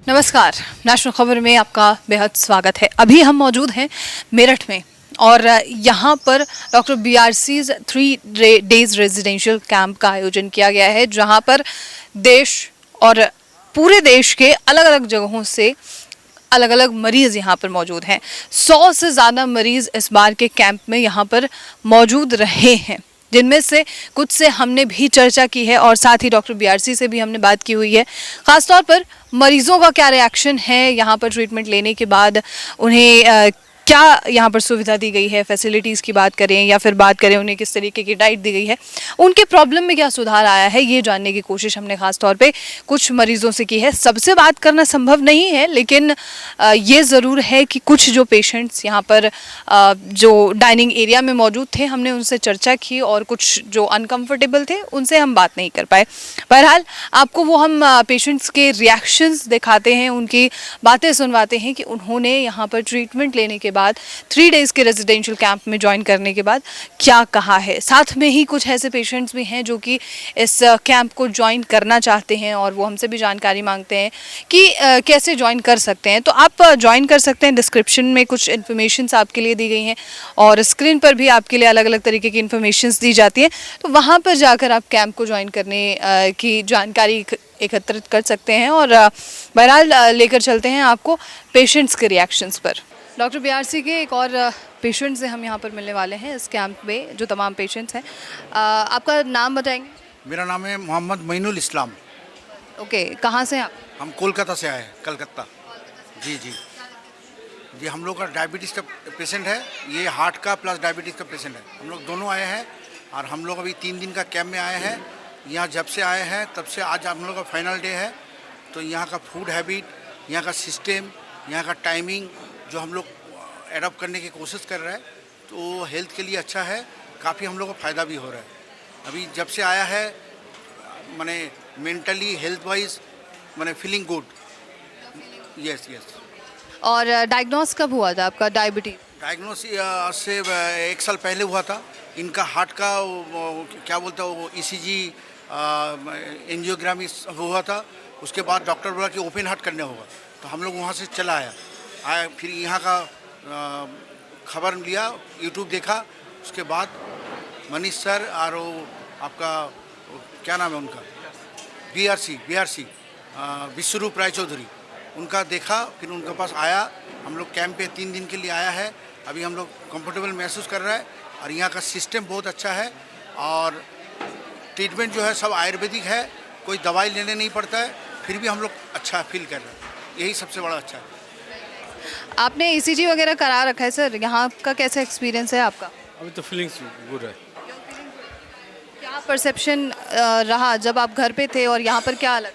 नमस्कार। नेशनल खबर में आपका बेहद स्वागत है। अभी हम मौजूद हैं मेरठ में और यहाँ पर डॉक्टर बीआरसीज 3 डेज रेजिडेंशियल कैंप का आयोजन किया गया है, जहाँ पर देश और पूरे देश के अलग अलग जगहों से अलग अलग मरीज यहाँ पर मौजूद हैं। 100 से ज़्यादा मरीज इस बार के कैंप में यहाँ पर मौजूद रहे हैं, जिनमें से कुछ से हमने भी चर्चा की है और साथ ही डॉक्टर बीआरसी से भी हमने बात की हुई है। खासतौर पर मरीजों का क्या रिएक्शन है यहाँ पर ट्रीटमेंट लेने के बाद, उन्हें क्या यहाँ पर सुविधा दी गई है, फैसिलिटीज़ की बात करें या फिर बात करें उन्हें किस तरीके की डाइट दी गई है, उनके प्रॉब्लम में क्या सुधार आया है, ये जानने की कोशिश हमने खास तौर पे कुछ मरीजों से की है। सबसे बात करना संभव नहीं है, लेकिन ये ज़रूर है कि कुछ जो पेशेंट्स यहाँ पर जो डाइनिंग एरिया में मौजूद थे, हमने उनसे चर्चा की और कुछ जो अनकम्फर्टेबल थे उनसे हम बात नहीं कर पाए। बहरहाल आपको वो हम पेशेंट्स के रिएक्शंस दिखाते हैं, उनकी बातें सुनवाते हैं कि उन्होंने यहाँ पर ट्रीटमेंट लेने के बाद 3 डेज़ के रेजिडेंशियल कैंप में ज्वाइन करने के बाद क्या कहा है। साथ में ही कुछ ऐसे पेशेंट्स भी हैं जो कि इस कैंप को ज्वाइन करना चाहते हैं और वो हमसे भी जानकारी मांगते हैं कि कैसे ज्वाइन कर सकते हैं। तो आप ज्वाइन कर सकते हैं, डिस्क्रिप्शन में कुछ इन्फॉर्मेशंस आपके लिए दी गई हैं और स्क्रीन पर भी आपके लिए अलग अलग तरीके की इन्फॉर्मेशंस दी जाती हैं। तो वहाँ पर जाकर आप कैंप को ज्वाइन करने की जानकारी एकत्रित कर सकते हैं और बहरहाल लेकर चलते हैं आपको पेशेंट्स के रिएक्शंस पर। डॉक्टर बीआरसी के एक और पेशेंट से हम यहाँ पर मिलने वाले हैं इस कैंप में, जो तमाम पेशेंट्स हैं। आपका नाम बताएंगे? मेरा नाम है मोहम्मद मोइनुल इस्लाम। ओके, कहाँ से हैं आप? हम कोलकाता से आए हैं, कलकत्ता। जी जी जी, हम लोग का डायबिटीज़ का पेशेंट है, ये हार्ट का प्लस डायबिटीज़ का पेशेंट है। हम लोग दोनों आए हैं और हम लोग अभी 3 दिन का कैंप में आए हैं। यहाँ जब से आए हैं तब से आज हम लोग का फाइनल डे है। तो यहाँ का फूड हैबिट, यहाँ का सिस्टम, यहाँ का टाइमिंग जो हम लोग एडॉप्ट करने की कोशिश कर रहे हैं, तो हेल्थ के लिए अच्छा है। काफ़ी हम लोग को फ़ायदा भी हो रहा है। अभी जब से आया है माने मेंटली हेल्थ वाइज माने फीलिंग गुड। Yes yes. और डायग्नोस कब हुआ था आपका डायबिटीज? डायग्नोस से 1 साल पहले हुआ था। इनका हार्ट का क्या बोलता है वो ईसीजी एंजियोग्रामी हुआ था। उसके बाद डॉक्टर बोला कि ओपन हार्ट करने होगा, तो हम लोग वहाँ से चला आया फिर यहाँ का खबर लिया, यूट्यूब देखा। उसके बाद मनीष सर और वो आपका क्या नाम है उनका, बीआरसी विश्वरूप राय चौधरी, उनका देखा, फिर उनके पास आया। हम लोग कैंप पे 3 दिन के लिए आया है। अभी हम लोग कंफर्टेबल महसूस कर रहे हैं और यहाँ का सिस्टम बहुत अच्छा है और ट्रीटमेंट जो है सब आयुर्वेदिक है, कोई दवाई लेने नहीं पड़ता है। फिर भी हम लोग अच्छा फील कर रहे हैं, यही सबसे बड़ा अच्छा है। आपने ईसीजी वगैरह करा रखा है सर, यहाँ का कैसा एक्सपीरियंस है आपका? अभी तो फीलिंग्स गुड है। क्या परसेप्शन रहा जब आप घर पे थे और यहाँ पर, क्या अलग?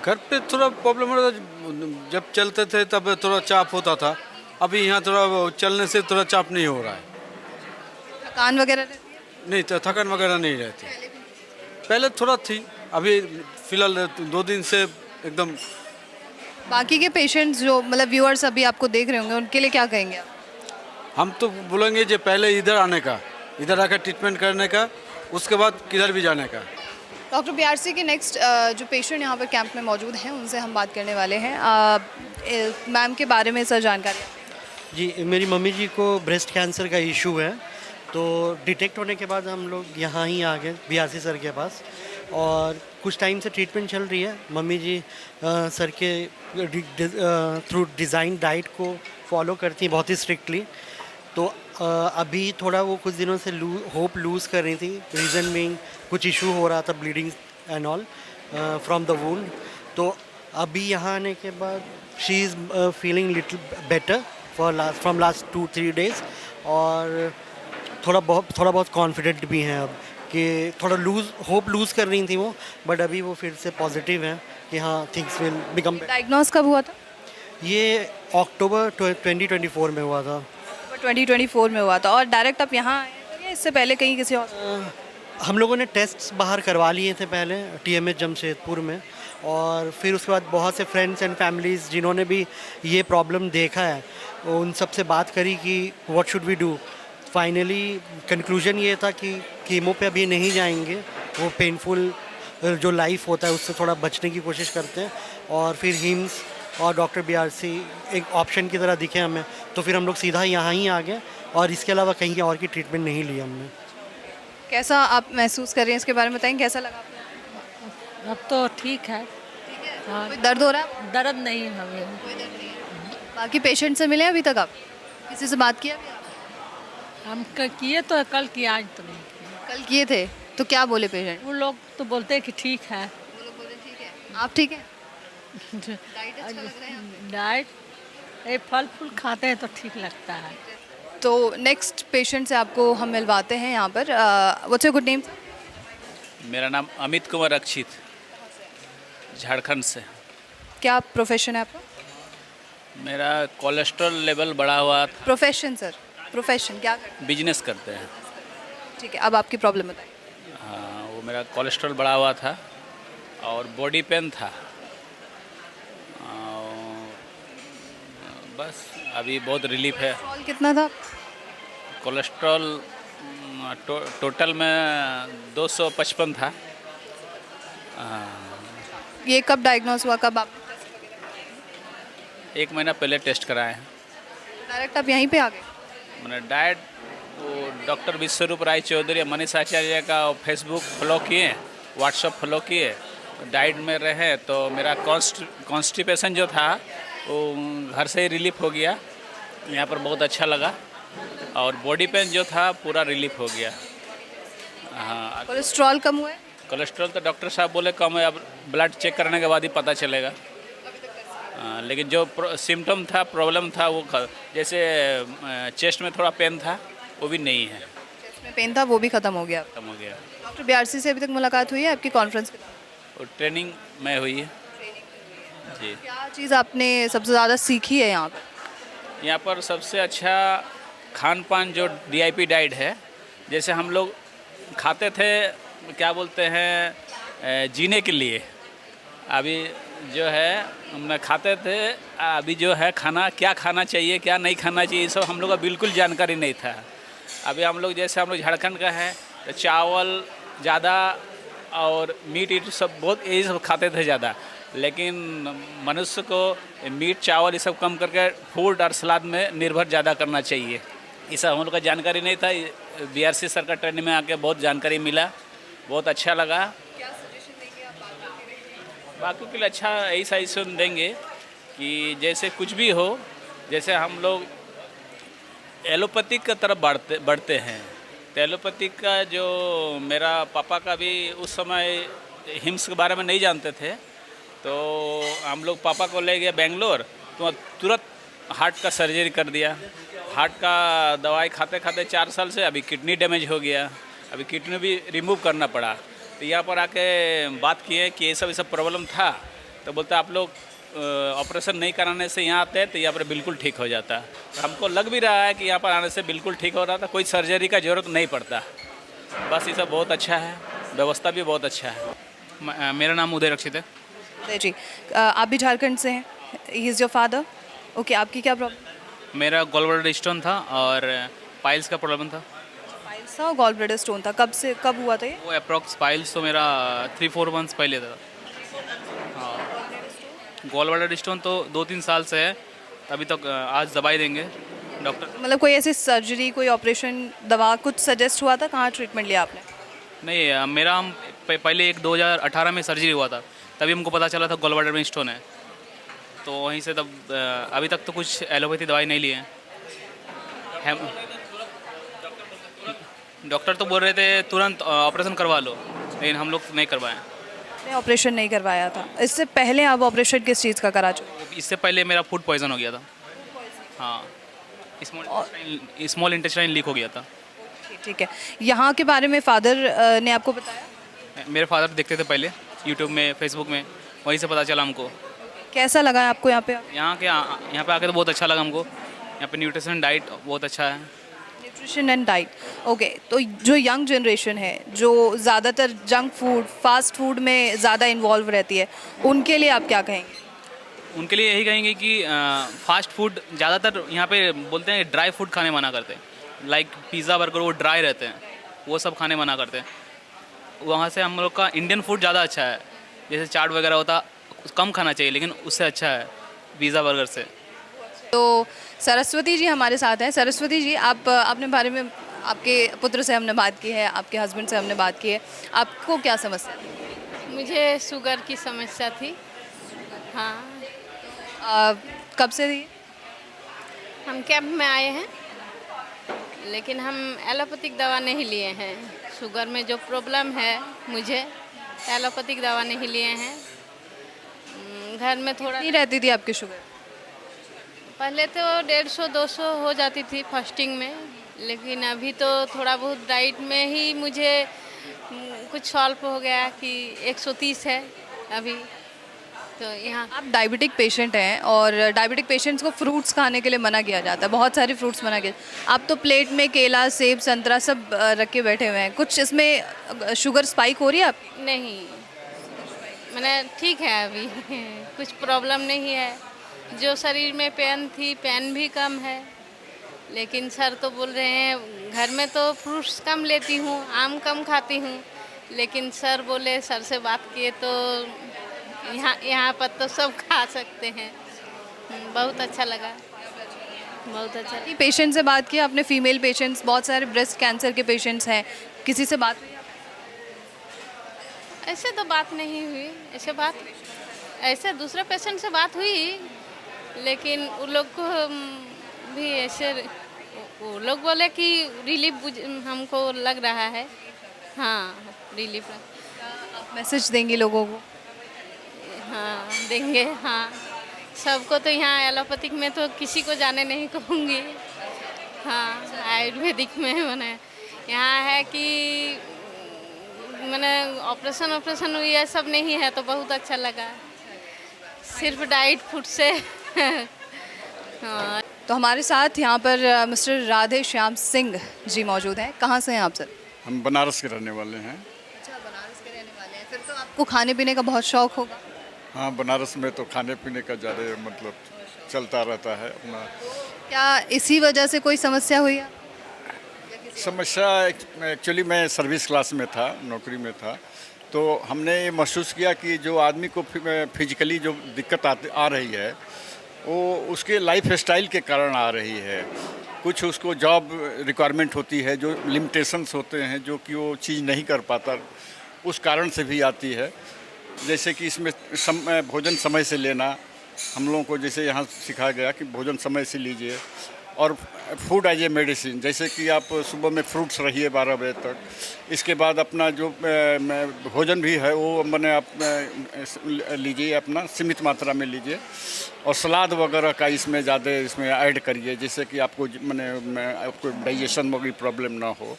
घर पे थोड़ा प्रॉब्लम हो रहा था, जब चलते थे तब थोड़ा चाप होता था। अभी यहाँ थोड़ा चलने से थोड़ा चाप नहीं हो रहा है। थकान वगैरह रहती है? नहीं, तो थकान वगैरह नहीं रहती। पहले थोड़ा थी, अभी फिलहाल 2 दिन से एकदम। बाकी के पेशेंट्स जो मतलब व्यूअर्स अभी आपको देख रहे होंगे, उनके लिए क्या कहेंगे आप? हम तो बोलेंगे जो पहले इधर आने का, इधर आकर ट्रीटमेंट करने का, उसके बाद किधर भी जाने का। डॉक्टर बीआरसी के नेक्स्ट जो पेशेंट यहाँ पर कैंप में मौजूद हैं, उनसे हम बात करने वाले हैं। मैम के बारे में सर जानकारी? जी, मेरी मम्मी जी को ब्रेस्ट कैंसर का इशू है, तो डिटेक्ट होने के बाद हम लोग यहाँ ही आ गए बीआरसी सर के पास और कुछ टाइम से ट्रीटमेंट चल रही है। मम्मी जी सर के थ्रू डिज़ाइन डाइट को फॉलो करती हैं बहुत ही स्ट्रिक्टली। तो अभी थोड़ा वो कुछ दिनों से होप लूज़ कर रही थी, रीज़न मीइंग कुछ इशू हो रहा था, bleeding and all from the wound. तो अभी यहाँ आने के बाद she is feeling little better from last 2-3 days और थोड़ा बहुत कॉन्फिडेंट भी हैं अब कि थोड़ा होप लूज़ कर रही थी वो, बट अभी वो फिर से पॉजिटिव हैं कि हाँ थिंग्स विल बिकम। डायग्नोस कब हुआ था? ये अक्टूबर 2024 में हुआ था। 2024 में हुआ था। और डायरेक्ट आप यहाँ आए थे या इससे पहले कहीं किसी और? हम लोगों ने टेस्ट्स बाहर करवा लिए थे पहले TMH जमशेदपुर में, और फिर उसके बाद बहुत से फ्रेंड्स एंड फैमिलीज़ जिन्होंने भी ये प्रॉब्लम देखा है, उन सब से बात करी कि what should we do. Finally conclusion ये था कि कीमो पे अभी नहीं जाएंगे, वो पेनफुल जो लाइफ होता है उससे थोड़ा बचने की कोशिश करते हैं। और फिर हिम्स और डॉक्टर बीआरसी एक ऑप्शन की तरह दिखे हमें, तो फिर हम लोग सीधा यहाँ ही आ गए और इसके अलावा कहीं और की ट्रीटमेंट नहीं ली हमने। कैसा आप महसूस कर रहे हैं, इसके बारे में बताएं, कैसा लगा आपको? अब तो ठीक है। हाँ, कोई दर्द हो रहा है? दर्द नहीं हमें। कोई दर्द नहीं है। बाकी पेशेंट से मिले अभी तक आप? किसी से बात किया अभी आपने? हम किए तो कल किए, आज तो नहीं किए। कल किए थे तो क्या बोले पेशेंट? वो लोग तो बोलते हैं कि ठीक है। वो लोग बोले ठीक है। आप ठीक है? डाइट अच्छा लग रहा है यहाँ पे? डाइट ये फल फूल खाते हैं तो ठीक लगता है। तो नेक्स्ट पेशेंट से आपको हम मिलवाते हैं यहाँ पर। What's your good name? मेरा नाम अमित कुमार रक्षित, झारखंड से। क्या प्रोफेशन है आपका? मेरा कोलेस्ट्रॉल लेवल बढ़ा हुआ था, प्रोफेशन सर, प्रोफेशन क्या करते हैं? बिजनेस करते हैं। ठीक है, अब आपकी प्रॉब्लम बताइए। हाँ, वो मेरा कोलेस्ट्रॉल बढ़ा हुआ था और बॉडी पेन था। और बस अभी बहुत रिलीफ है। कोलेस्ट्रॉल कितना था? कोलेस्ट्रॉल टोटल में 255 था। ये कब डायग्नोस हुआ, कब आप एक महीना पहले टेस्ट कराए हैं। डायरेक्ट आप यहीं पे आ गए? मैंने डाइट वो डॉक्टर विश्वरूप राय चौधरी, मनीष आचार्य का फेसबुक फॉलो किए, व्हाट्सअप फॉलो किए, डाइट में रहे तो मेरा कॉन्स्टिपेशन जो था वो घर से ही रिलीफ हो गया। यहाँ पर बहुत अच्छा लगा और बॉडी पेन जो था पूरा रिलीफ हो गया। हाँ, कोलेस्ट्रॉल कम हुआ है? कोलेस्ट्रॉल तो डॉक्टर साहब बोले कम है, अब ब्लड चेक करने के बाद ही पता चलेगा। लेकिन जो सिम्टम था, प्रॉब्लम था, वो जैसे चेस्ट में थोड़ा पेन था वो भी नहीं है, चेस्ट में पेन था वो भी खत्म हो गया। खत्म हो गया। डॉक्टर बीआरसी से अभी तक मुलाकात हुई है आपकी कॉन्फ्रेंस के दौरान? और ट्रेनिंग में हुई है जी। क्या चीज़ आपने सबसे ज़्यादा सीखी है यहाँ पर? यहाँ पर सबसे अच्छा खान पान जो DIP डाइट है, जैसे हम लोग खाते थे क्या बोलते हैं जीने के लिए, अभी जो है हम खाते थे, अभी जो है खाना क्या खाना चाहिए क्या नहीं खाना चाहिए, ये सब हम लोग का बिल्कुल जानकारी नहीं था। अभी हम लोग जैसे हम लोग झारखंड का है तो चावल ज़्यादा और मीट सब बहुत यही सब खाते थे ज़्यादा, लेकिन मनुष्य को मीट चावल ये सब कम करके फूड और सलाद में निर्भर ज़्यादा करना चाहिए। ये सब हम लोग का जानकारी नहीं था। BRC सर का ट्रेनिंग में आके बहुत जानकारी मिला, बहुत अच्छा लगा। बाकी के लिए अच्छा यही सजेशन देंगे कि जैसे कुछ भी हो, जैसे हम लोग एलोपैथिक की तरफ बढ़ते हैं, तो एलोपैथिक का जो मेरा पापा का भी उस समय हिम्स के बारे में नहीं जानते थे, तो हम लोग पापा को ले गए बेंगलोर, तो तुरंत हार्ट का सर्जरी कर दिया। हार्ट का दवाई खाते खाते 4 साल से अभी किडनी डैमेज हो गया, अभी किडनी भी रिमूव करना पड़ा। तो यहाँ पर आके बात किए कि ये सब प्रॉब्लम था, तो बोलते आप लोग ऑपरेशन नहीं कराने से यहाँ आते हैं तो यहाँ पर बिल्कुल ठीक हो जाता। तो हमको लग भी रहा है कि यहाँ पर आने से बिल्कुल ठीक हो रहा था, कोई सर्जरी का ज़रूरत नहीं पड़ता। बस ये सब बहुत अच्छा है, व्यवस्था भी बहुत अच्छा है। मेरा नाम उदय रक्षित है। उदय जी, आप भी झारखंड से हैं? He is your father? Okay, आपकी क्या प्रॉब्लम? मेरा गॉलब्लैडर स्टोन था और पाइल्स का प्रॉब्लम था। पाइल्स था और गॉल ब्लैडर स्टोन था। कब हुआ था ये? वो अप्रॉक्स पाइल्स तो मेरा 3-4 मंथ्स पहले था। हाँ, गॉलब्लैडर स्टोन तो 2-3 साल से है, अभी तक आज दवाई देंगे डॉक्टर। मतलब कोई ऐसी सर्जरी, कोई ऑपरेशन, दवा कुछ सजेस्ट हुआ था? कहाँ ट्रीटमेंट लिया आपने? नहीं, मेरा पहले 2018 में सर्जरी हुआ था, तभी हमको पता चला था गॉलब्लैडर में स्टोन है, तो वहीं से तब अभी तक तो कुछ एलोपैथी दवाई नहीं लिए हैं। डॉक्टर तो बोल रहे थे तुरंत ऑपरेशन करवा लो, लेकिन हम लोग नहीं करवाएं। आपने ऑपरेशन नहीं करवाया था? इससे पहले आप ऑपरेशन किस चीज़ का करा चुके? इससे पहले मेरा फूड पॉइजन हो गया था। हाँ, स्मॉल इंटेस्टाइन लीक हो गया था। ठीक है, यहाँ के बारे में फादर ने आपको बताया? मेरे फादर देखते थे पहले यूट्यूब में, फेसबुक में, वहीं से पता चला हमको। कैसा लगा आपको यहाँ पे? यहाँ पे आके तो बहुत अच्छा लगा हमको। यहाँ पे न्यूट्रिशन डाइट बहुत अच्छा है। Nutrition and diet, okay. तो जो यंग जनरेशन है जो ज़्यादातर जंक फूड, फास्ट फूड में ज़्यादा इन्वॉल्व रहती है, उनके लिए आप क्या कहेंगे? उनके लिए यही कहेंगे कि फास्ट फूड ज़्यादातर यहाँ पे बोलते हैं ड्राई फूड खाने मना करते हैं, लाइक पिज़्ज़ा बर्गर, वो ड्राई रहते हैं, वो सब खाने मना करते हैं। वहाँ से हम लोग का इंडियन फूड ज़्यादा अच्छा है। जैसे चाट वगैरह होता कम खाना चाहिए, लेकिन उससे अच्छा है पिज़्ज़ा बर्गर से। तो सरस्वती जी हमारे साथ हैं। सरस्वती जी, आप अपने बारे में, आपके पुत्र से हमने बात की है, आपके हस्बैंड से हमने बात की है, आपको क्या समस्या है? मुझे शुगर की समस्या थी। हाँ, कब से थी? हम कैंप में आए हैं, लेकिन हम एलोपैथिक दवा नहीं लिए हैं। शुगर में जो प्रॉब्लम है मुझे, एलोपैथिक दवा नहीं लिए हैं। घर में थोड़ा नहीं रहती थी आपकी शुगर? पहले तो 150-200 हो जाती थी फास्टिंग में, लेकिन अभी तो थोड़ा बहुत डाइट में ही मुझे कुछ सॉल्व हो गया कि 130 है अभी। तो यहाँ आप डायबिटिक पेशेंट हैं और डायबिटिक पेशेंट्स को फ्रूट्स खाने के लिए मना किया जाता है, बहुत सारे फ्रूट्स मना किया। आप तो प्लेट में केला, सेब, संतरा सब रख के बैठे हुए हैं, कुछ इसमें शुगर स्पाइक हो रही है आपकी? नहीं, मैंने ठीक है अभी कुछ प्रॉब्लम नहीं है। जो शरीर में पेन थी, पेन भी कम है। लेकिन सर तो बोल रहे हैं, घर में तो फ्रूट्स कम लेती हूँ, आम कम खाती हूँ, लेकिन सर बोले, सर से बात किए तो यहाँ पर तो सब खा सकते हैं। बहुत अच्छा लगा, बहुत अच्छा। ये पेशेंट से बात की आपने? फीमेल पेशेंट्स, बहुत सारे ब्रेस्ट कैंसर के पेशेंट्स हैं, किसी से बात हुई? ऐसे तो बात नहीं हुई, ऐसे दूसरे पेशेंट से बात हुई, लेकिन उन लोग को भी ऐसे, वो लोग बोले कि रिलीफ हमको लग रहा है। हाँ, रिलीफ। आप मैसेज देंगी लोगों को? हाँ, देंगे। हाँ, सबको तो यहाँ एलोपैथिक में तो किसी को जाने नहीं कहूँगी। हाँ, आयुर्वेदिक में मैंने यहाँ है कि मैंने ऑपरेशन हुई है, सब नहीं है, तो बहुत अच्छा लगा। सिर्फ डाइट फूड से हाँ। तो हमारे साथ यहाँ पर मिस्टर राधे श्याम सिंह जी मौजूद हैं। कहाँ से हैं आप सर? हम बनारस के रहने वाले हैं। अच्छा, बनारस के रहने वाले हैं, फिर तो आपको खाने पीने का बहुत शौक होगा। हाँ, बनारस में तो खाने पीने का ज़्यादा मतलब चलता रहता है अपना। क्या इसी वजह से कोई समस्या हुई है? समस्या एक्चुअली मैं सर्विस क्लास में था, नौकरी में था, तो हमने ये महसूस किया कि जो आदमी को फिजिकली जो दिक्कत आ रही है, वो उसके लाइफ स्टाइल के कारण आ रही है। कुछ उसको जॉब रिक्वायरमेंट होती है, जो लिमिटेशंस होते हैं, जो कि वो चीज़ नहीं कर पाता, उस कारण से भी आती है। जैसे कि इसमें भोजन समय से लेना, हम लोगों को जैसे यहाँ सिखाया गया कि भोजन समय से लीजिए, और फूड एज ए मेडिसिन, जैसे कि आप सुबह में फ्रूट्स रहिए 12 बजे तक। इसके बाद अपना जो भोजन भी है वो मैंने आप लीजिए, अपना सीमित मात्रा में लीजिए, और सलाद वगैरह का इसमें ज़्यादा इसमें ऐड करिए, जिससे कि आपको आपको डाइजेशन में कोई प्रॉब्लम ना हो।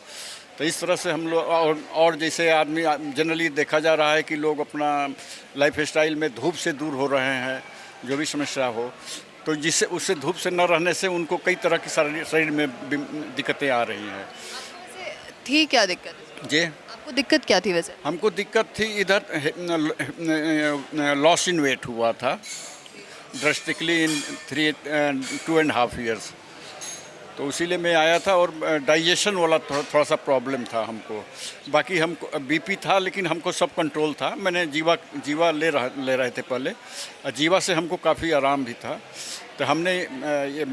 तो इस तरह से हम लोग, और जैसे आदमी जनरली देखा जा रहा है कि लोग अपना लाइफ स्टाइल में धूप से दूर हो रहे हैं, जो भी समस्या हो, तो जिससे उससे धूप से न रहने से उनको कई तरह की शरीर में दिक्कतें आ रही हैं। थी क्या दिक्कत? जी, आपको दिक्कत क्या थी वैसे? हमको दिक्कत थी इधर लॉस इन वेट हुआ था ड्रास्टिकली इन 2.5 ईयर्स, तो इसीलिए मैं आया था। और डाइजेशन वाला थोड़ा सा प्रॉब्लम था हमको। बाकी हमको बीपी था, लेकिन हमको सब कंट्रोल था। मैंने जीवा ले रहे थे पहले, और जीवा से हमको काफ़ी आराम भी था। तो हमने ये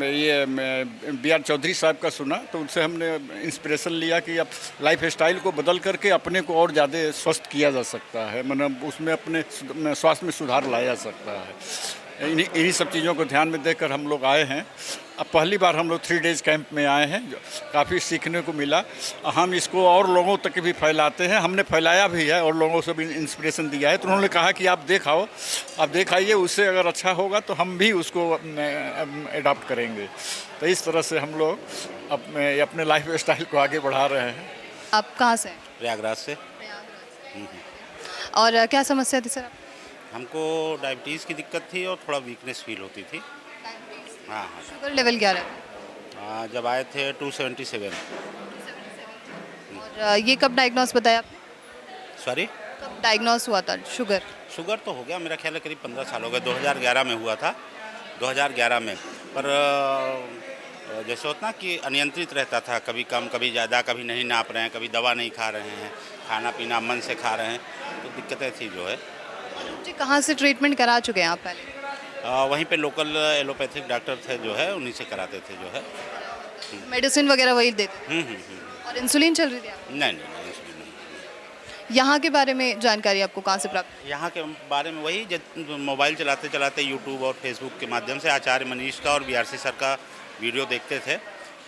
BR चौधरी साहब का सुना, तो उनसे हमने इंस्पिरेशन लिया कि अब लाइफ स्टाइल को बदल करके अपने को और ज़्यादा स्वस्थ किया जा सकता है, मतलब उसमें अपने स्वास्थ्य में सुधार लाया जा सकता है। इन्हीं सब चीज़ों को ध्यान में देकर हम लोग आए हैं। अब पहली बार हम लोग 3 डेज कैंप में आए हैं, काफ़ी सीखने को मिला। हम इसको और लोगों तक भी फैलाते हैं, हमने फैलाया भी है और लोगों से भी इंस्पिरेशन दिया है। तो उन्होंने कहा कि आप देखाइए, उससे अगर अच्छा होगा तो हम भी उसको अडॉप्ट करेंगे। तो इस तरह से हम लोग अपने लाइफ स्टाइल को आगे बढ़ा रहे हैं। आप कहाँ से हैं? प्रयागराज से। और क्या समस्या थी सर? हमको डायबिटीज़ की दिक्कत थी और थोड़ा वीकनेस फील होती थी। हाँ हाँ। शुगर लेवल क्या रहा? जब आए थे 277। और ये कब डायग्नोस बताया आपने? सॉरी, कब डायग्नोस हुआ था शुगर? शुगर तो हो गया, मेरा ख्याल है करीब 15 साल हो गए। 2011 में हुआ था, 2011 में। पर जैसे होता ना कि अनियंत्रित रहता था, कभी कम कभी ज़्यादा, कभी नहीं नाप रहे हैं, कभी दवा नहीं खा रहे हैं। खाना पीना मन से खा रहे हैं, तो दिक्कतें थी जो है। जी कहाँ से ट्रीटमेंट करा चुके हैं आप पहले? वहीं पे लोकल एलोपैथिक डॉक्टर थे जो है, उन्हीं से कराते थे जो है। मेडिसिन वगैरह वही देते? और इंसुलिन चल रही थी आपकी? नहीं नहीं, इंसुलिन नहीं। यहाँ के बारे में जानकारी आपको कहाँ से प्राप्त? यहाँ के बारे में वही मोबाइल चलाते चलाते यूट्यूब और फेसबुक के माध्यम से आचार्य मनीष का और बीआरसी सर का वीडियो देखते थे,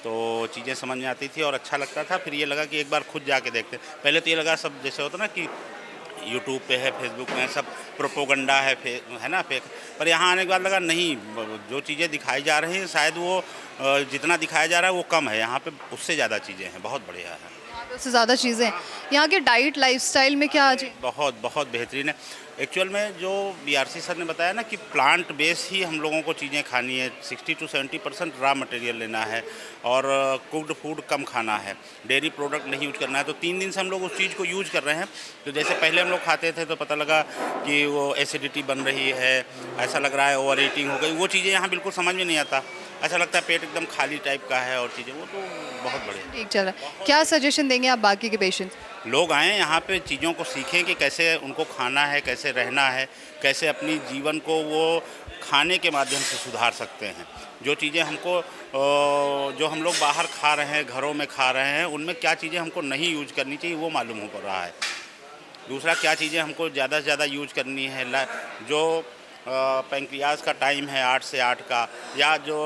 तो चीज़ें समझ में आती थी और अच्छा लगता था। फिर ये लगा कि एक बार खुद जाके देखते। पहले तो ये लगा सब जैसे होता ना कि यूट्यूब पे है, फेसबुक में है, सब प्रोपोगंडा है ना, फेक। पर यहाँ आने के बाद लगा नहीं, जो चीज़ें दिखाई जा रही हैं शायद वो जितना दिखाया जा रहा है वो कम है, यहाँ पे उससे ज़्यादा चीज़ें हैं, बहुत बढ़िया है। यहाँ पे उससे ज़्यादा चीज़ें हैं। यहाँ के डाइट लाइफस्टाइल में क्या आज? बहुत बहुत बेहतरीन है। एक्चुअल में जो बीआरसी सर ने बताया ना कि प्लांट बेस ही हम लोगों को चीज़ें खानी है, 60 to 70% रॉ मटेरियल लेना है और कुक्ड फूड कम खाना है, डेयरी प्रोडक्ट नहीं यूज करना है। तो 3 दिन से हम लोग उस चीज़ को यूज कर रहे हैं। तो जैसे पहले हम लोग खाते थे तो पता लगा कि वो एसिडिटी बन रही है, ऐसा लग रहा है ओवर ईटिंग हो गई, वो चीज़ें यहाँ बिल्कुल समझ में नहीं आता। ऐसा लगता है पेट एकदम खाली टाइप का है और चीज़ें, वो तो बहुत बढ़िया ठीक चल रहा है। क्या सजेशन देंगे आप बाकी के पेशेंट्स? लोग आएँ यहाँ पे, चीज़ों को सीखें कि कैसे उनको खाना है, कैसे रहना है, कैसे अपनी जीवन को वो खाने के माध्यम से सुधार सकते हैं। जो चीज़ें हमको जो हम लोग बाहर खा रहे हैं, घरों में खा रहे हैं, उनमें क्या चीज़ें हमको नहीं यूज करनी चाहिए वो मालूम हो रहा है। दूसरा क्या चीज़ें हमको ज़्यादा से ज़्यादा यूज करनी है, जो पैंक्रियाज का टाइम है 8 से 8 का, या जो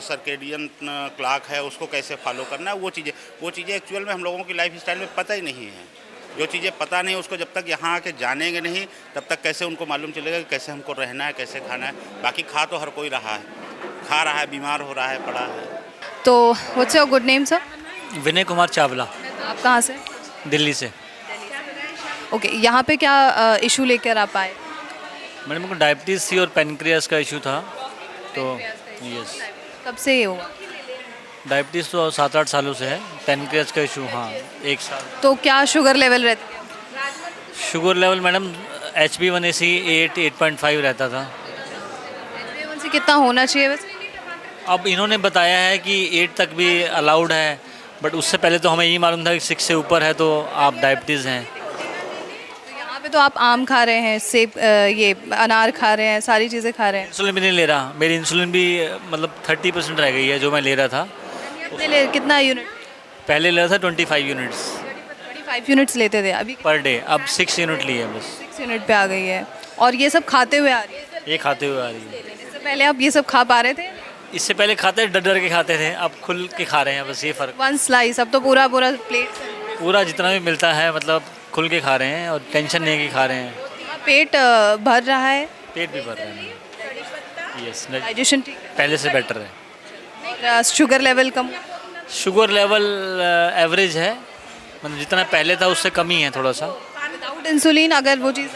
सर्केडियन क्लॉक है उसको कैसे फॉलो करना है, वो चीज़ें एक्चुअल में हम लोगों की लाइफ स्टाइल में पता ही नहीं है। जो चीज़ें पता नहीं उसको जब तक यहाँ आके जानेंगे नहीं तब तक कैसे उनको मालूम चलेगा कि कैसे हमको रहना है, कैसे खाना है। बाकी खा तो हर कोई रहा है, खा रहा है, बीमार हो रहा है, पड़ा है। तो what's your good name sir? Vinay Kumar Chawla, आप कहाँ से? दिल्ली से। ओके, यहाँ पे क्या इशू लेकर आप आए? मैडम को डायबिटीज़ थी और पेनक्रियास का इशू था, तो यस। कब से ये हुआ? डायबिटीज़ तो 7-8 सालों से है, पेनक्रियास का इशू हाँ 1 साल। तो क्या शुगर लेवल रहती है? शुगर लेवल मैडम HB1AC 8.5 रहता था। से कितना होना चाहिए वैसे? अब इन्होंने बताया है कि 8 तक भी अलाउड है, बट उससे पहले तो हमें यही मालूम था कि 6 से ऊपर है तो आप डायबिटीज़ हैं। यहाँ पे तो आप आम खा रहे हैं, सेब, ये अनार खा रहे हैं, सारी चीज़ें खा रहे हैं। इंसुलिन भी नहीं ले रहा, मेरी इंसुलिन भी मतलब 30% रह गई है जो मैं ले रहा था। अपने कितना यूनिट? पहले ले रहा था 25 यूनिट्स 25 यूनिट्स लेते थे, अभी पर डे, अब 6 यूनिट लिए बस। 6 यूनिट पे आ गई है। और ये सब खाते हुए आ रही है? ये खाते हुए आ रही है। इससे पहले आप ये सब खा पा रहे थे? इससे पहले खाते डर डर के खाते थे, अब खुल के खा रहे हैं, बस ये फ़र्क। 1 स्लाइस, अब तो पूरा प्लेट? पूरा जितना भी मिलता है मतलब खुल के खा रहे हैं और टेंशन नहीं है कि खा रहे हैं। पेट भर रहा है? पेट भी भर रहे हैं, यस। डाइजेशन ठीक है? पहले से बेटर है। और शुगर लेवल कम? शुगर लेवल एवरेज है, मतलब जितना पहले था उससे कम ही है थोड़ा सा। विदाउट इंसुलिन अगर वो चीज़?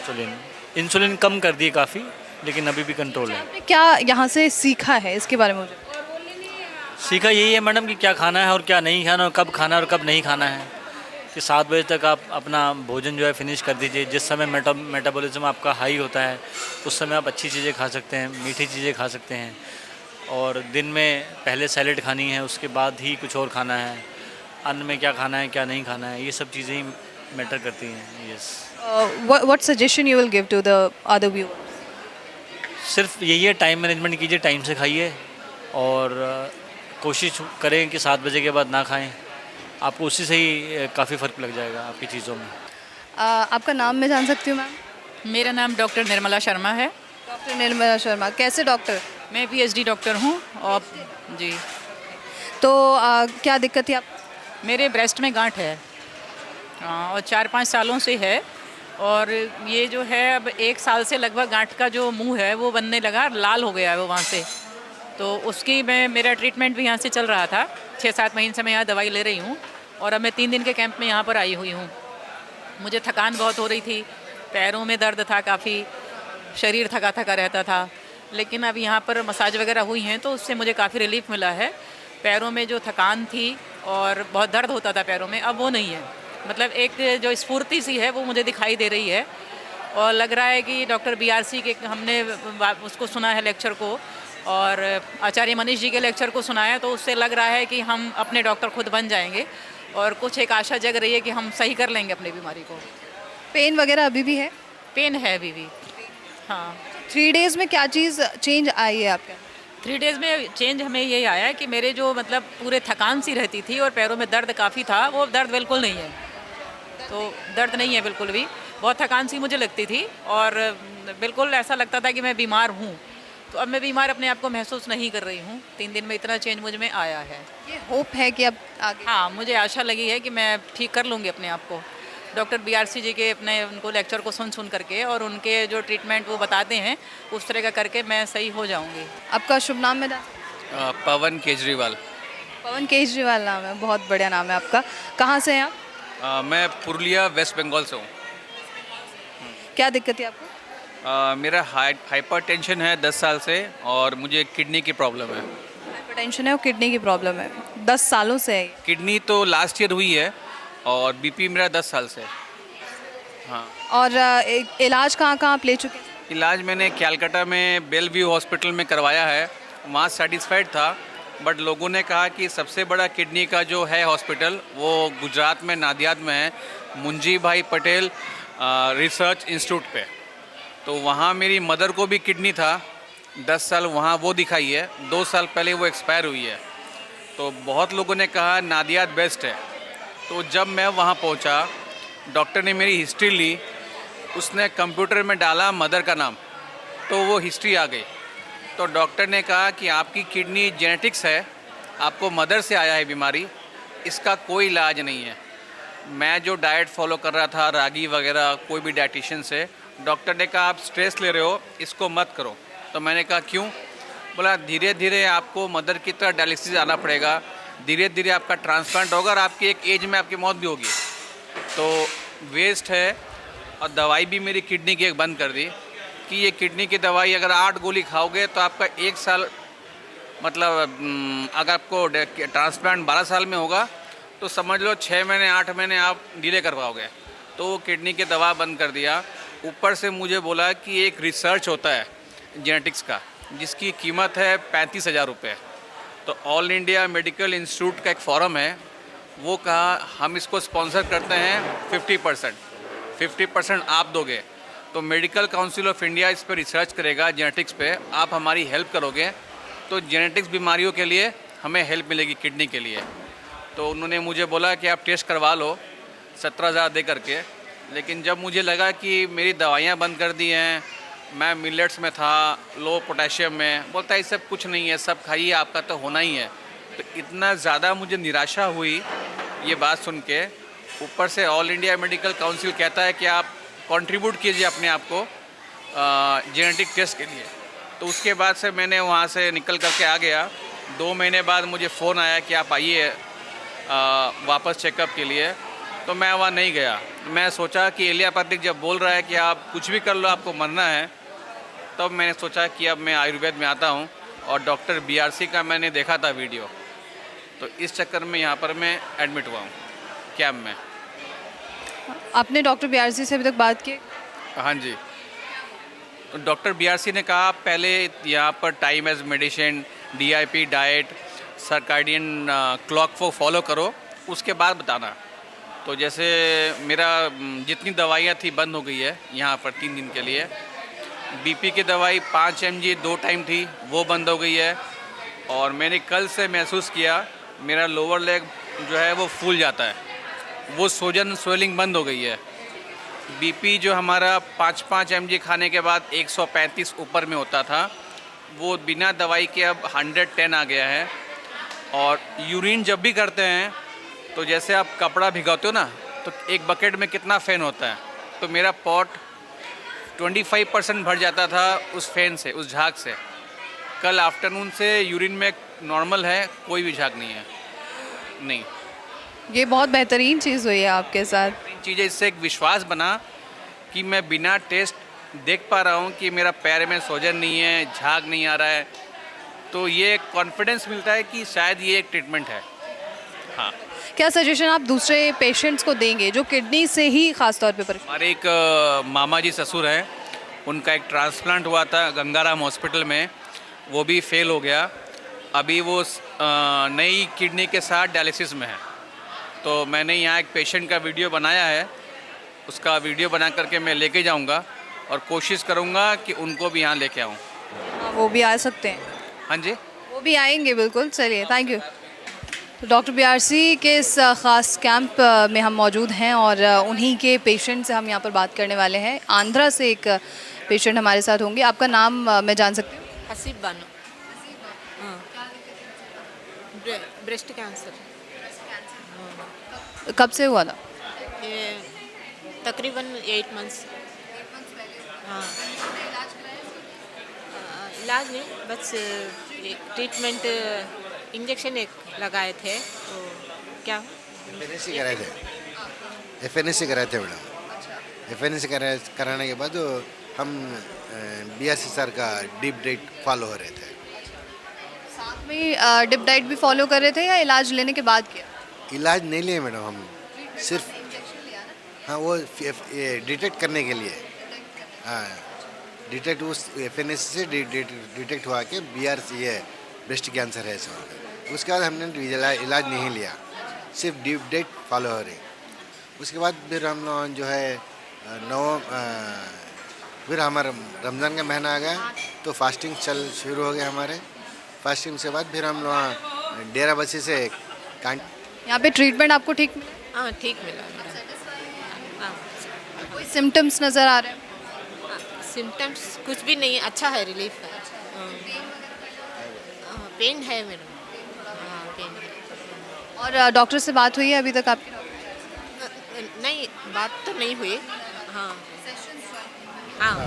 इंसुलिन कम कर दी काफ़ी, लेकिन अभी भी कंट्रोल है। आपने क्या यहाँ से सीखा है इसके बारे में? मुझे सीखा यही है मैडम कि क्या खाना है और क्या नहीं खाना, और कब खाना है और कब नहीं खाना है। कि 7 बजे तक आप अपना भोजन जो है फिनिश कर दीजिए। जिस समय मेटाबॉलिज्म आपका हाई होता है उस समय आप अच्छी चीज़ें खा सकते हैं, मीठी चीज़ें खा सकते हैं, और दिन में पहले सैलेड खानी है, उसके बाद ही कुछ और खाना है। अन्न में क्या खाना है क्या नहीं खाना है, ये सब चीज़ें ही मैटर करती हैं। Yes. What suggestion you will give to the other viewers? सिर्फ यही है, टाइम मैनेजमेंट कीजिए, टाइम से खाइए, और कोशिश करें कि 7 बजे के बाद ना खाएं। आपको उसी से ही काफ़ी फ़र्क लग जाएगा आपकी चीज़ों में। आपका नाम मैं जान सकती हूँ मैम? मेरा नाम डॉक्टर निर्मला शर्मा है। डॉक्टर निर्मला शर्मा, कैसे डॉक्टर? मैं PhD डॉक्टर हूँ। और जी, तो क्या दिक्कत थी आप? मेरे ब्रेस्ट में गांठ है और 4-5 सालों से है, और ये जो है अब 1 साल से लगभग गांठ का जो मुंह है वो बनने लगा, लाल हो गया है वो वहाँ से। तो उसकी मेरा ट्रीटमेंट भी यहाँ से चल रहा था। 6-7 महीने से मैं यहाँ दवाई ले रही हूँ, और अब मैं 3 दिन के कैंप में यहाँ पर आई हुई हूँ। मुझे थकान बहुत हो रही थी, पैरों में दर्द था काफ़ी, शरीर थका थका रहता था, लेकिन अब यहाँ पर मसाज वगैरह हुई हैं तो उससे मुझे काफ़ी रिलीफ मिला है। पैरों में जो थकान थी और बहुत दर्द होता था पैरों में, अब वो नहीं है। मतलब एक जो स्फूर्ति सी है वो मुझे दिखाई दे रही है, और लग रहा है कि डॉक्टर BRC के हमने उसको सुना है लेक्चर को, और आचार्य मनीष जी के लेक्चर को सुना है, तो उससे लग रहा है कि हम अपने डॉक्टर खुद बन जाएंगे और कुछ एक आशा जग रही है कि हम सही कर लेंगे अपनी बीमारी को। पेन वगैरह अभी भी है? पेन है अभी भी। हाँ, 3 डेज में क्या चीज़ चेंज आई है आपके? 3 डेज़ में चेंज हमें यही आया है कि मेरे जो मतलब पूरे थकान सी रहती थी और पैरों में दर्द काफ़ी था, वो दर्द बिल्कुल नहीं है। तो दर्द नहीं है बिल्कुल भी। बहुत थकान सी मुझे लगती थी और बिल्कुल ऐसा लगता था कि मैं बीमार हूँ। तो अब मैं बीमार अपने आप को महसूस नहीं कर रही हूँ। 3 दिन में इतना चेंज मुझ में आया है। ये होप है कि अब आगे? हाँ, मुझे आशा लगी है कि मैं ठीक कर लूँगी अपने आप को। डॉक्टर बीआरसी जी के अपने उनको लेक्चर को सुन करके और उनके जो ट्रीटमेंट वो बताते हैं उस तरह का करके मैं सही हो जाऊँगी। आपका शुभ नाम है? पवन केजरीवाल। पवन केजरीवाल नाम है, बहुत बढ़िया नाम है आपका। कहाँ से हैं आप? मैं पुरुलिया वेस्ट बंगाल से हूँ। क्या दिक्कत है आपको? मेरा हाइपरटेंशन है 10 साल से और मुझे किडनी की प्रॉब्लम है। हाइपरटेंशन है और किडनी की प्रॉब्लम है, 10 सालों से है। किडनी तो लास्ट ईयर हुई है और बीपी मेरा 10 साल से। हाँ। और इलाज कहाँ कहाँ आप ले चुके हैं? इलाज मैंने कैलकाटा में बेलव्यू हॉस्पिटल में करवाया है, वहाँ सेटिस्फाइड था। बट लोगों ने कहा कि सबसे बड़ा किडनी का जो है हॉस्पिटल वो गुजरात में नादियाद में है, मुंजी भाई पटेल रिसर्च इंस्टीट्यूट पे। तो वहाँ मेरी मदर को भी किडनी था, 10 साल वहाँ वो दिखाई है, 2 साल पहले वो एक्सपायर हुई है। तो बहुत लोगों ने कहा नादियाद बेस्ट है। तो जब मैं वहाँ पहुँचा, डॉक्टर ने मेरी हिस्ट्री ली, उसने कंप्यूटर में डाला मदर का नाम, तो वो हिस्ट्री आ गई। तो डॉक्टर ने कहा कि आपकी किडनी जेनेटिक्स है, आपको मदर से आया है बीमारी, इसका कोई इलाज नहीं है। मैं जो डाइट फॉलो कर रहा था, रागी वगैरह, कोई भी डाइटिशियन से, डॉक्टर ने कहा आप स्ट्रेस ले रहे हो, इसको मत करो। तो मैंने कहा क्यों? बोला धीरे धीरे आपको मदर की तरह डायलिसिस आना पड़ेगा, धीरे धीरे आपका ट्रांसप्लांट होगा और आपकी एक एज में आपकी मौत भी होगी। तो वेस्ट है। और दवाई भी मेरी किडनी की एक बंद कर दी कि ये किडनी की दवाई अगर 8 गोली खाओगे तो आपका 1 साल, मतलब अगर आपको ट्रांसप्लांट 12 साल में होगा तो समझ लो 6 महीने 8 महीने आप डिले करवाओगे। तो वो किडनी की दवा बंद कर दिया। ऊपर से मुझे बोला कि एक रिसर्च होता है जेनेटिक्स का जिसकी कीमत है 35,000 रुपये। तो ऑल इंडिया मेडिकल इंस्टीट्यूट का एक फॉरम है, वो कहा हम इसको स्पॉन्सर करते हैं 50% आप दोगे। तो मेडिकल काउंसिल ऑफ इंडिया इस पर रिसर्च करेगा जेनेटिक्स पे, आप हमारी हेल्प करोगे तो जेनेटिक्स बीमारियों के लिए हमें हेल्प मिलेगी किडनी के लिए। तो उन्होंने मुझे बोला कि आप टेस्ट करवा लो 17,000 दे करके। लेकिन जब मुझे लगा कि मेरी दवाइयाँ बंद कर दी हैं, मैं मिलेट्स में था, लो पोटेशियम में, बोलता है ये सब कुछ नहीं है, सब खाइए, आपका तो होना ही है। तो इतना ज़्यादा मुझे निराशा हुई ये बात सुन के। ऊपर से ऑल इंडिया मेडिकल काउंसिल कहता है कि आप कंट्रीब्यूट कीजिए अपने आप को जेनेटिक टेस्ट के लिए। तो उसके बाद से मैंने वहाँ से निकल करके आ गया। 2 महीने बाद मुझे फ़ोन आया कि आप आइए वापस चेकअप के लिए। तो मैं वहाँ नहीं गया। मैं सोचा कि एलियापैथिक जब बोल रहा है कि आप कुछ भी कर लो, आपको मरना है, तब मैंने सोचा कि अब मैं आयुर्वेद में आता हूँ। और डॉक्टर बीआरसी का मैंने देखा था वीडियो, तो इस चक्कर में यहाँ पर मैं एडमिट हुआ हूँ कैम्प में। आपने डॉक्टर बीआरसी से अभी तक बात की? हाँ जी। तो डॉक्टर बीआरसी ने कहा पहले यहाँ पर time as medicine, DIP diet, circadian clock को फॉलो करो, उसके बाद बताना। तो जैसे मेरा जितनी दवाइयाँ थी बंद हो गई है यहाँ पर 3 दिन के लिए। बीपी की दवाई 5 mg 2 टाइम थी, वो बंद हो गई है। और मैंने कल से महसूस किया मेरा लोअर लेग जो है वो फूल जाता है, वो सूजन स्वेलिंग बंद हो गई है। बीपी जो हमारा 5 mg खाने के बाद 135 ऊपर में होता था, वो बिना दवाई के अब 110 आ गया है। और यूरिन जब भी करते हैं तो जैसे आप कपड़ा भिगोते हो ना, तो एक बकेट में कितना फ़ैन होता है, तो मेरा पॉट 25% भर जाता था उस फैन से, उस झाग से। कल आफ्टरनून से यूरिन में नॉर्मल है, कोई भी झाग नहीं है। नहीं, ये बहुत बेहतरीन चीज़ हुई है आपके साथ। इन चीज़ें इससे एक विश्वास बना कि मैं बिना टेस्ट देख पा रहा हूँ कि मेरा पैर में सूजन नहीं है, झाग नहीं आ रहा है। तो ये कॉन्फिडेंस मिलता है कि शायद ये एक ट्रीटमेंट है। हाँ। क्या सजेशन आप दूसरे पेशेंट्स को देंगे जो किडनी से ही ख़ास तौर पे परेशान? हमारे एक मामा जी ससुर हैं, उनका एक ट्रांसप्लांट हुआ था गंगाराम हॉस्पिटल में, वो भी फेल हो गया। अभी वो नई किडनी के साथ डायलिसिस में है। तो मैंने यहाँ एक पेशेंट का वीडियो बनाया है, उसका वीडियो बना करके मैं लेके जाऊँगा और कोशिश करूँगा कि उनको भी यहाँ लेके आऊँ। वो भी आ सकते हैं, हाँ जी। वो भी आएंगे बिल्कुल। चलिए, थैंक यू। तो डॉक्टर बीआरसी के इस ख़ास कैंप में हम मौजूद हैं और उन्हीं के पेशेंट से हम यहाँ पर बात करने वाले हैं। आंध्रा से एक पेशेंट हमारे साथ होंगे। आपका नाम मैं जान सकती हूँ? हसीब बानो। हाँ, ब्रेस्ट कैंसर। कब से हुआ था? ये तकरीबन 8 मंथ्स। हाँ, इलाज नहीं, बस एक ट्रीटमेंट इंजेक्शन एक लगाए थे। तो क्या FNAC कराए थे, FNAC कराए थे मैडम। FNAC कराने के बाद हम बीआरसी सर का डीप डाइट फॉलो हो रहे थे। साथ में डिप डाइट भी फॉलो कर रहे थे या इलाज लेने के बाद किया? इलाज नहीं लिए मैडम, हम सिर्फ हाँ वो डिटेक्ट करने के लिए। हाँ, डिटेक्ट उस FNAC से डिटेक्ट हुआ कि बीआरसी है, ब्रेस्ट कैंसर है सर। उसके बाद हमने इलाज नहीं लिया, सिर्फ डीप डाइट फॉलो हो रही। उसके बाद फिर हम लोग जो है फिर हमारा रमज़ान का महीना आ गया तो फास्टिंग शुरू हो गया हमारे। फास्टिंग से बाद फिर हम लोग डेरा बसी से यहाँ पे ट्रीटमेंट आपको ठीक मिला? हाँ, ठीक मिला मेरा। हाँ, कोई सिम्टम्स नज़र आ रहे हैं? सिम्टम्स कुछ भी नहीं, अच्छा है, रिलीफ है। पेन है मेरा। हाँ, पेन है। और डॉक्टर से बात हुई है अभी तक आपकी? नहीं, बात तो नहीं हुई। हाँ हाँ।